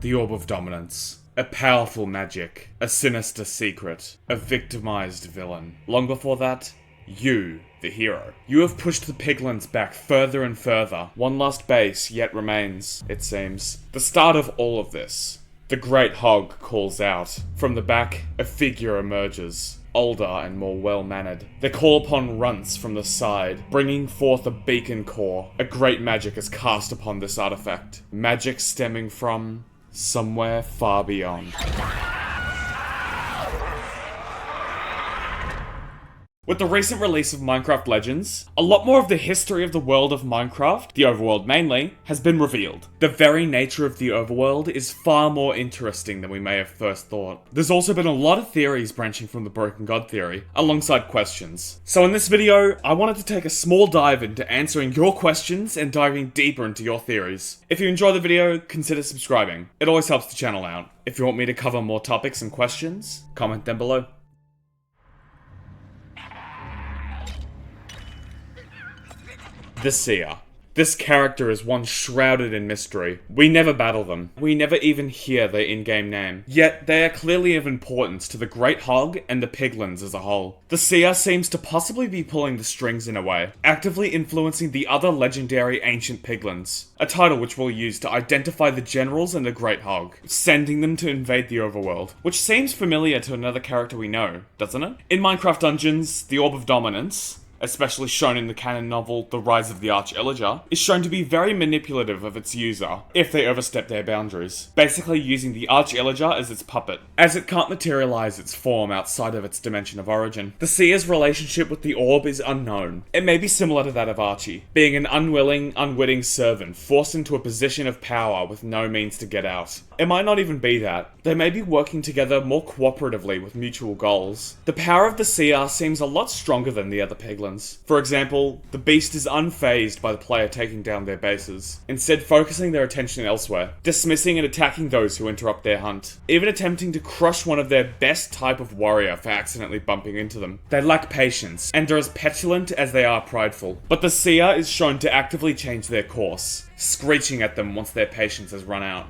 The Orb of Dominance. A powerful magic. A sinister secret. A victimized villain. Long before that, you, the hero. You have pushed the piglins back further and further. One last base yet remains, it seems. The start of all of this. The great hog calls out. From the back, a figure emerges. Older and more well-mannered. They call upon runts from the side, bringing forth a beacon core. A great magic is cast upon this artifact. Magic stemming from somewhere far beyond. With the recent release of Minecraft Legends, a lot more of the history of the world of Minecraft, the overworld mainly, has been revealed. The very nature of the overworld is far more interesting than we may have first thought. There's also been a lot of theories branching from the Broken God theory, alongside questions. So in this video, I wanted to take a small dive into answering your questions and diving deeper into your theories. If you enjoy the video, consider subscribing. It always helps the channel out. If you want me to cover more topics and questions, comment down below. The Seer. This character is one shrouded in mystery. We never battle them. We never even hear their in-game name. Yet, they are clearly of importance to the Great Hog and the piglins as a whole. The Seer seems to possibly be pulling the strings in a way, actively influencing the other legendary ancient piglins. A title which we'll use to identify the generals and the Great Hog, sending them to invade the overworld. Which seems familiar to another character we know, doesn't it? In Minecraft Dungeons, the Orb of Dominance, especially shown in the canon novel The Rise of the Arch-Illager, is shown to be very manipulative of its user, if they overstep their boundaries, basically using the Arch-Illager as its puppet, as it can't materialize its form outside of its dimension of origin. The Seer's relationship with the Orb is unknown. It may be similar to that of Archie, being an unwilling, unwitting servant forced into a position of power with no means to get out. It might not even be that. They may be working together more cooperatively with mutual goals. The power of the Seer seems a lot stronger than the other piglins. For example, the beast is unfazed by the player taking down their bases, instead focusing their attention elsewhere, dismissing and attacking those who interrupt their hunt, even attempting to crush one of their best type of warrior for accidentally bumping into them. They lack patience, and are as petulant as they are prideful, but the Seer is shown to actively change their course, screeching at them once their patience has run out.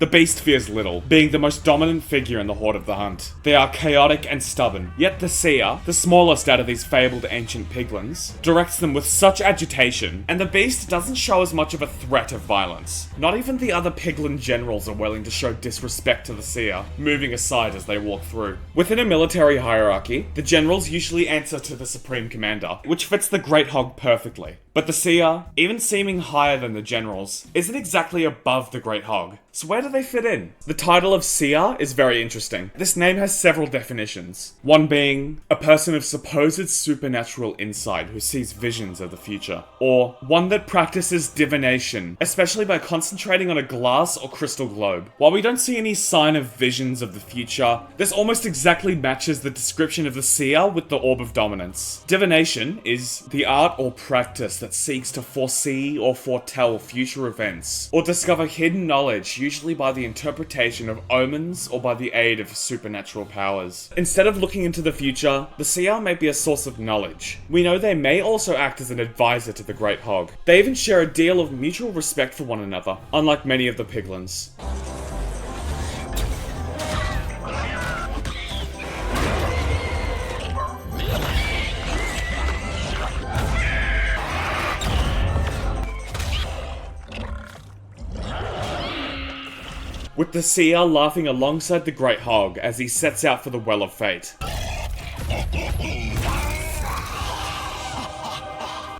The beast fears little, being the most dominant figure in the horde of the hunt. They are chaotic and stubborn, yet the Seer, the smallest out of these fabled ancient piglins, directs them with such agitation, and the beast doesn't show as much of a threat of violence. Not even the other piglin generals are willing to show disrespect to the Seer, moving aside as they walk through. Within a military hierarchy, the generals usually answer to the supreme commander, which fits the Great Hog perfectly. But the Seer, even seeming higher than the generals, isn't exactly above the Great Hog. So where do they fit in? The title of Seer is very interesting. This name has several definitions. One being, a person of supposed supernatural insight who sees visions of the future. Or, one that practices divination, especially by concentrating on a glass or crystal globe. While we don't see any sign of visions of the future, this almost exactly matches the description of the Seer with the Orb of Dominance. Divination is the art or practice that seeks to foresee or foretell future events, or discover hidden knowledge, usually by the interpretation of omens or by the aid of supernatural powers. Instead of looking into the future, the Seer may be a source of knowledge. We know they may also act as an advisor to the Great Hog. They even share a deal of mutual respect for one another, unlike many of the piglins. With the Seer laughing alongside the Great Hog as he sets out for the Well of Fate.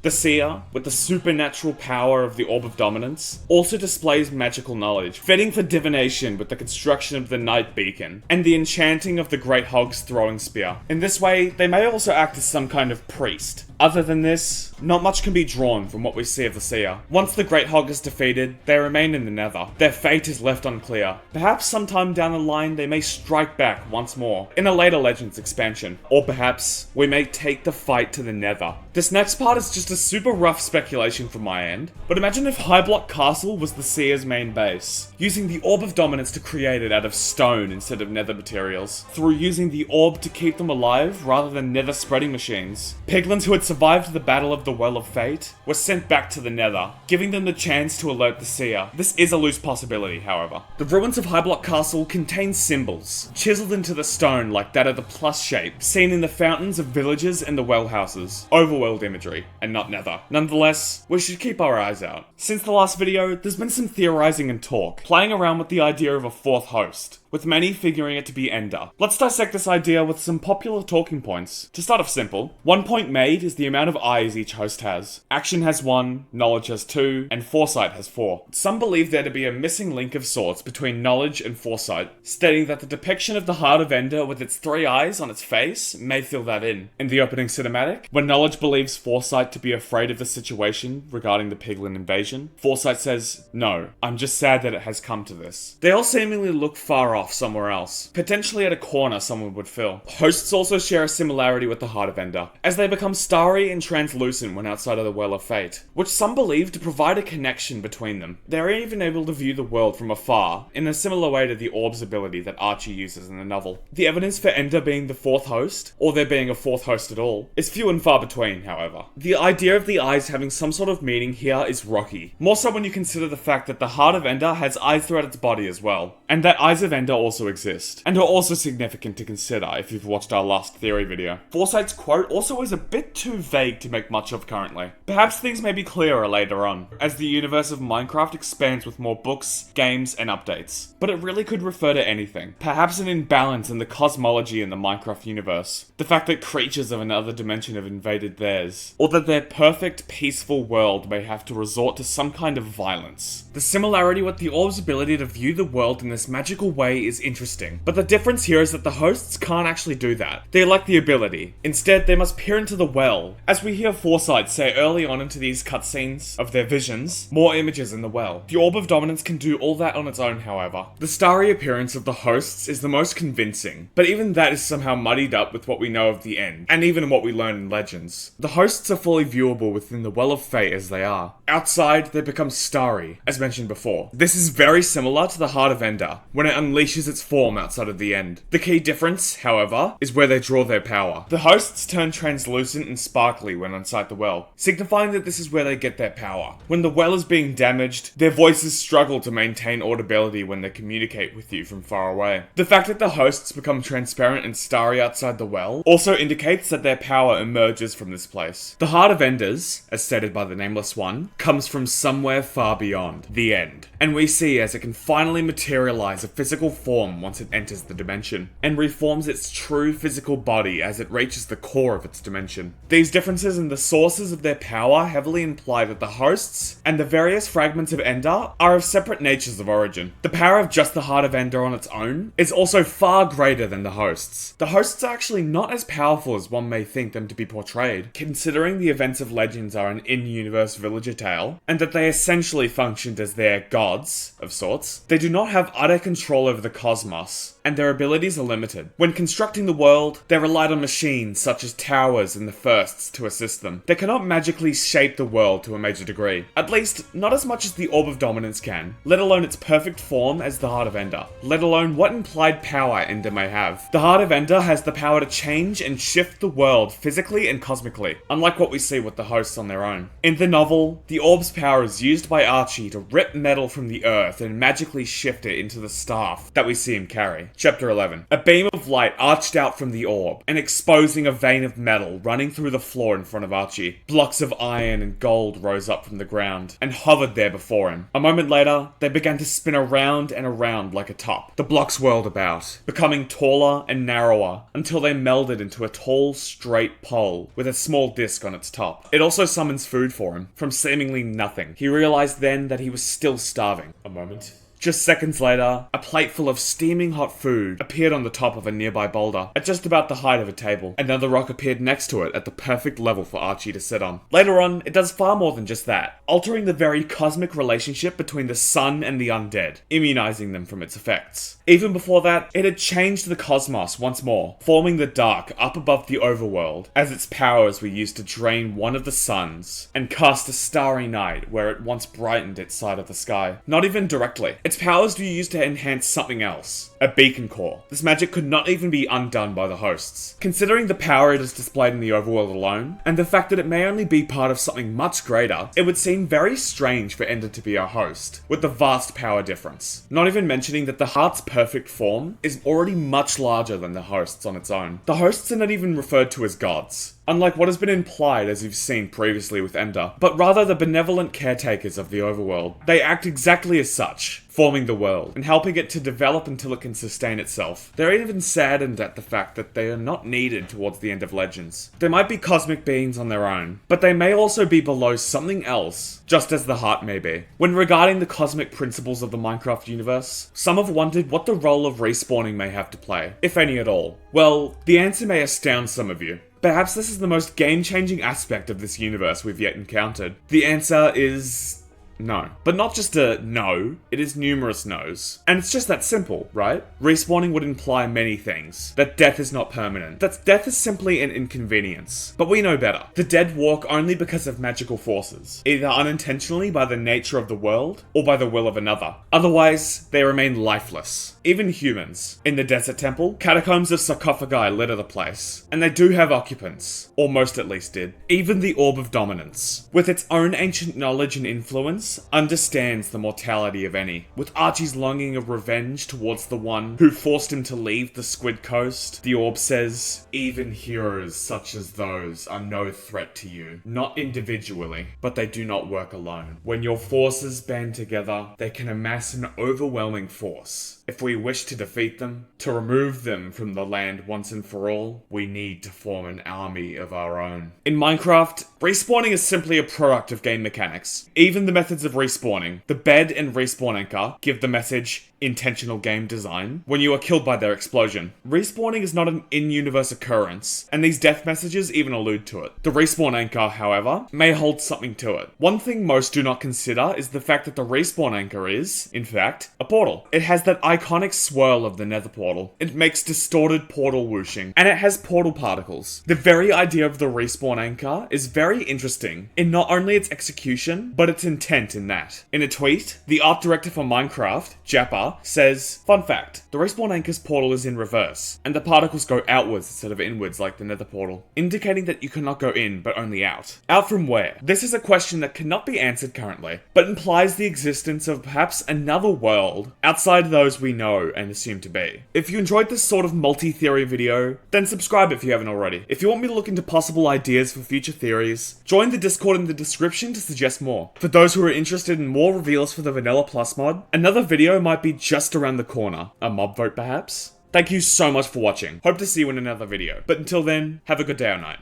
The Seer, with the supernatural power of the Orb of Dominance, also displays magical knowledge, fitting for divination with the construction of the Night Beacon, and the enchanting of the Great Hog's throwing spear. In this way, they may also act as some kind of priest. Other than this, not much can be drawn from what we see of the Seer. Once the Great Hog is defeated, they remain in the Nether. Their fate is left unclear. Perhaps sometime down the line they may strike back once more, in a later Legends expansion. Or perhaps, we may take the fight to the Nether. This next part is just a a super rough speculation from my end, but imagine if High Block Castle was the Seer's main base, using the Orb of Dominance to create it out of stone instead of nether materials, through using the orb to keep them alive rather than nether spreading machines. Piglins who had survived the Battle of the Well of Fate were sent back to the nether, giving them the chance to alert the Seer. This is a loose possibility, however. The ruins of High Block Castle contain symbols, chiseled into the stone like that of the plus shape, seen in the fountains of villages and the well houses. Overworld imagery, and not nether. Nonetheless, we should keep our eyes out. Since the last video, there's been some theorizing and talk, playing around with the idea of a fourth host, with many figuring it to be Ender. Let's dissect this idea with some popular talking points. To start off simple, one point made is the amount of eyes each host has. Action has 1, knowledge has 2, and foresight has 4. Some believe there to be a missing link of sorts between knowledge and foresight, stating that the depiction of the Heart of Ender with its 3 eyes on its face may fill that in. In the opening cinematic, when knowledge believes foresight to be afraid of the situation regarding the Piglin invasion, foresight says, "No, I'm just sad that it has come to this." They all seemingly look far off somewhere else, potentially at a corner someone would fill. Hosts also share a similarity with the Heart of Ender, as they become starry and translucent when outside of the Well of Fate, which some believe to provide a connection between them. They're even able to view the world from afar, in a similar way to the Orb's ability that Archie uses in the novel. The evidence for Ender being the fourth host, or there being a fourth host at all, is few and far between, however. The idea of the eyes having some sort of meaning here is rocky, more so when you consider the fact that the Heart of Ender has eyes throughout its body as well, and that Eyes of Ender also exist, and are also significant to consider if you've watched our last theory video. Foresight's quote also is a bit too vague to make much of currently. Perhaps things may be clearer later on, as the universe of Minecraft expands with more books, games, and updates, but it really could refer to anything. Perhaps an imbalance in the cosmology in the Minecraft universe, the fact that creatures of another dimension have invaded theirs, or that their perfect, peaceful world may have to resort to some kind of violence. The similarity with the Orb's ability to view the world in this magical way is interesting, but the difference here is that the hosts can't actually do that. They lack the ability. Instead, they must peer into the well, as we hear Foresight say early on into these cutscenes of their visions, more images in the well. The Orb of Dominance can do all that on its own, however. The starry appearance of the hosts is the most convincing, but even that is somehow muddied up with what we know of the end, and even what we learn in Legends. The hosts are fully viewable within the Well of Fate as they are. Outside, they become starry, as mentioned before. This is very similar to the Heart of Ender, when it unleashes its form outside of the end. The key difference, however, is where they draw their power. The hosts turn translucent and sparkly when inside the well, signifying that this is where they get their power. When the well is being damaged, their voices struggle to maintain audibility when they communicate with you from far away. The fact that the hosts become transparent and starry outside the well also indicates that their power emerges from this place. The Heart of Enders, as stated by the Nameless One, comes from somewhere far beyond the end, and we see as it can finally materialize a physical form once it enters the dimension, and reforms its true physical body as it reaches the core of its dimension. These differences in the sources of their power heavily imply that the hosts and the various fragments of Ender are of separate natures of origin. The power of just the Heart of Ender on its own is also far greater than the hosts. The hosts are actually not as powerful as one may think them to be portrayed, considering the events of Legends are an in-universe villager tale, and that they essentially functioned as their gods, of sorts. They do not have utter control over the cosmos, and their abilities are limited. When constructing the world, they relied on machines such as towers and the firsts to assist them. They cannot magically shape the world to a major degree, at least not as much as the Orb of Dominance can, let alone its perfect form as the Heart of Ender, let alone what implied power Ender may have. The Heart of Ender has the power to change and shift the world physically and cosmically, unlike what we see with the hosts on their own. In the novel, the Orb's power is used by Archie to rip metal from the earth and magically shift it into the staff that we see him carry. Chapter 11. A beam of light arched out from the orb, and exposing a vein of metal running through the floor in front of Archie. Blocks of iron and gold rose up from the ground, and hovered there before him. A moment later, they began to spin around and around like a top. The blocks whirled about, becoming taller and narrower, until they melded into a tall, straight pole, with a small disc on its top. It also summons food for him, from seemingly nothing. He realized then that he was still starving. A moment. Just seconds later, a plate full of steaming hot food appeared on the top of a nearby boulder, at just about the height of a table. Another rock appeared next to it at the perfect level for Archie to sit on. Later on, it does far more than just that, altering the very cosmic relationship between the sun and the undead, immunizing them from its effects. Even before that, it had changed the cosmos once more, forming the dark up above the overworld, as its powers were used to drain one of the suns and cast a starry night where it once brightened its side of the sky. Not even directly. Its powers were used to enhance something else, a beacon core. This magic could not even be undone by the hosts. Considering the power it is displayed in the overworld alone, and the fact that it may only be part of something much greater, it would seem very strange for Ender to be our host, with the vast power difference. Not even mentioning that the heart's perfect form is already much larger than the hosts on its own. The hosts are not even referred to as gods, unlike what has been implied as you've seen previously with Ender, but rather the benevolent caretakers of the overworld. They act exactly as such, forming the world, and helping it to develop until it can sustain itself. They're even saddened at the fact that they are not needed towards the end of Legends. They might be cosmic beings on their own, but they may also be below something else, just as the heart may be. When regarding the cosmic principles of the Minecraft universe, some have wondered what the role of respawning may have to play, if any at all. Well, the answer may astound some of you. Perhaps this is the most game-changing aspect of this universe we've yet encountered. The answer is no. But not just a no, it is numerous no's. And it's just that simple, right? Respawning would imply many things. That death is not permanent. That death is simply an inconvenience. But we know better. The dead walk only because of magical forces, either unintentionally by the nature of the world, or by the will of another. Otherwise, they remain lifeless. Even humans. In the desert temple, catacombs of sarcophagi litter the place. And they do have occupants. Or most at least did. Even the Orb of Dominance, with its own ancient knowledge and influence, understands the mortality of any. With Archie's longing of revenge towards the one who forced him to leave the Squid Coast, the Orb says, even heroes such as those are no threat to you. Not individually, but they do not work alone. When your forces band together, they can amass an overwhelming force. If we wish to defeat them, to remove them from the land once and for all, we need to form an army of our own. In Minecraft, respawning is simply a product of game mechanics. Even the methods of respawning, the bed and respawn anchor, give the message, intentional game design, when you are killed by their explosion. Respawning is not an in-universe occurrence, and these death messages even allude to it. The respawn anchor, however, may hold something to it. One thing most do not consider is the fact that the respawn anchor is, in fact, a portal. It has that iconic swirl of the nether portal. It makes distorted portal whooshing, and it has portal particles. The very idea of the respawn anchor is very interesting in not only its execution, but its intent in that. In a tweet, the art director for Minecraft, Jappa, says, fun fact, the respawn anchor's portal is in reverse, and the particles go outwards instead of inwards like the nether portal, indicating that you cannot go in, but only out. Out from where? This is a question that cannot be answered currently, but implies the existence of perhaps another world outside those we know and assume to be. If you enjoyed this sort of multi-theory video, then subscribe if you haven't already. If you want me to look into possible ideas for future theories, join the Discord in the description to suggest more. For those who are interested in more reveals for the Vanilla Plus mod, another video might be just around the corner. A mob vote perhaps? Thank you so much for watching. Hope to see you in another video. But until then, have a good day or night.